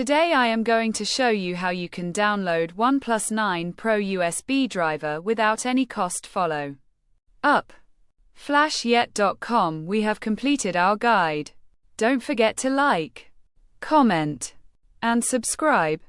Today I am going to show you how you can download OnePlus 9 Pro USB driver without any cost. Follow up. Flashyet.com. We have completed our guide. Don't forget to like, comment, and subscribe.